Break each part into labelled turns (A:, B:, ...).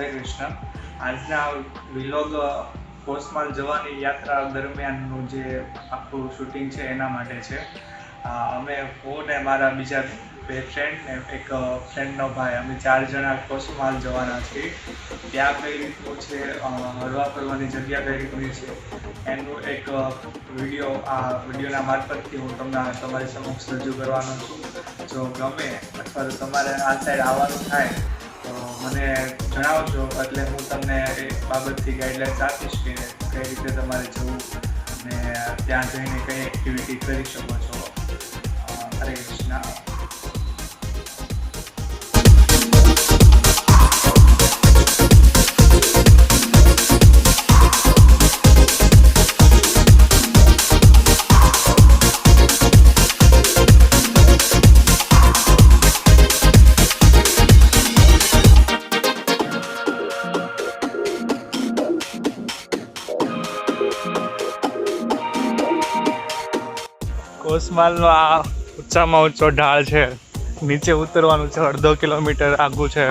A: હરે કૃષ્ણ. આજના વિલોગ કોસમાલ જવાની યાત્રા દરમિયાનનું જે આખું શૂટિંગ છે એના માટે છે. હું ને મારા બીજા બે ફ્રેન્ડ ને એક ફ્રેન્ડનો ભાઈ, અમે 4 જણા કોસમાલ જવાના છીએ. ત્યાં કઈ રીતનું છે, હરવા ફરવાની જગ્યા કઈ રીતની છે એનું એક વિડીયોના મારફતથી હું તમારી સમક્ષ રજૂ કરવાનો છું. જો ગમે અથવા તો તમારે આ સાઈડ આવવાનું થાય તો મને જણાવજો, એટલે હું તમને એ બાબતથી ગાઈડલાઇન્સ આપીશ કે કઈ રીતે તમારે જવું અને ત્યાં જઈને કઈ એક્ટિવિટી કરી શકો છો. હરે કૃષ્ણ. કોસમાલનો આ ઊંચામાં ઊંચો ઢાળ છે. નીચે ઉતરવાનું છે, 1.5 કિલોમીટર આગું છે.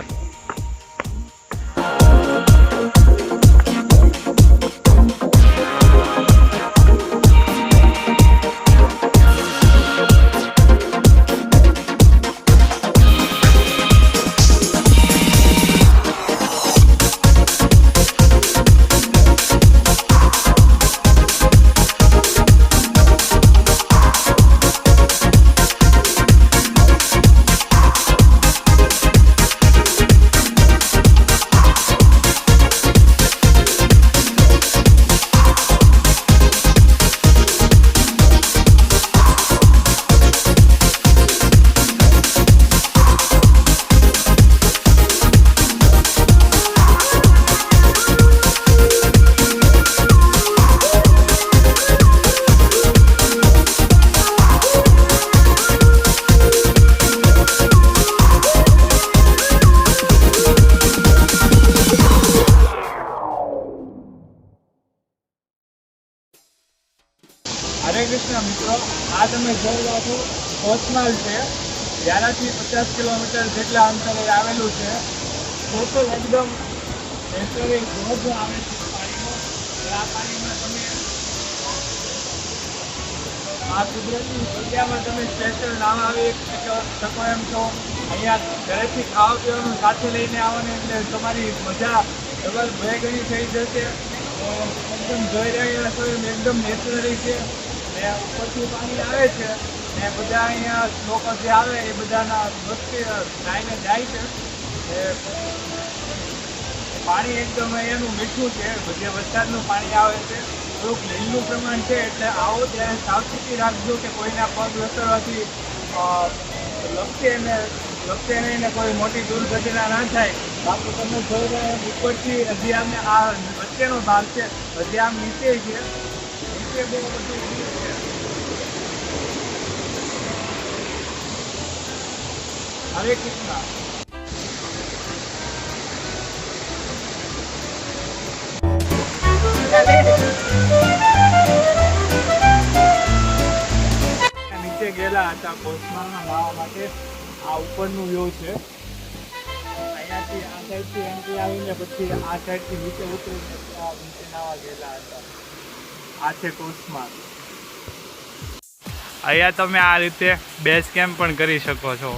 A: હરે કૃષ્ણ મિત્રો, આ તમે જોઈ રહ્યા છો કોસમાલ છે. ત્યાંથી 50 કિલોમીટર જેટલા અંતરે આવેલું છે. ટોટલ એકદમ નેચરલ ધોધ આવે છે પાણીનો. આ પાણીમાં તમે આ કુદરતી જગ્યામાં તમે સ્પેશિયલ નાવા આવી શકો એમ છો. અહીંયા ઘરેથી ખાવા પીવાનું સાથે લઈને આવવાનું એટલે તમારી મજા ડબલ 2 ગણી થઈ જશે. એકદમ જોઈ રહ્યા છો એકદમ નેચરલી છે. ઉપરથી પાણી આવે છે ને બધા અહીંયા લોકો જે આવે એ બધાના વસ્તી નાઈને જાય છે. પાણી એકદમ એનું મીઠું છે. જે વરસાદનું પાણી આવે છે થોડુંક લીલનું પ્રમાણ છે, એટલે આવો ત્યારે સાવચેતી રાખજો કે કોઈના પગ લસરવાથી લપસે નહીં ને કોઈ મોટી દુર્ઘટના ના થાય. બાકી તમે જોઈ રહ્યા ઉપરથી હજી આમ આ વચ્ચેનો ભાગ છે, હજી આમ નીચે છે. નીચે બહુ બધું છે. હરે કૃષ્ણ. નીચે ગયેલા હતા કોસમાલમાં નાહવા માટે. આ ઉપરનું વ્યૂ છે. અહીંયાથી આ સાઈડથી એન્ટ્રી આવીને પછી આ સાઈડથી નીચે ઉતરીને નીચે નાહવા ગયેલા હતા. આ છે કોસમાલ. અહીંયા તમે આ રીતે બેઝ કેમ્પ પણ કરી શકો છો.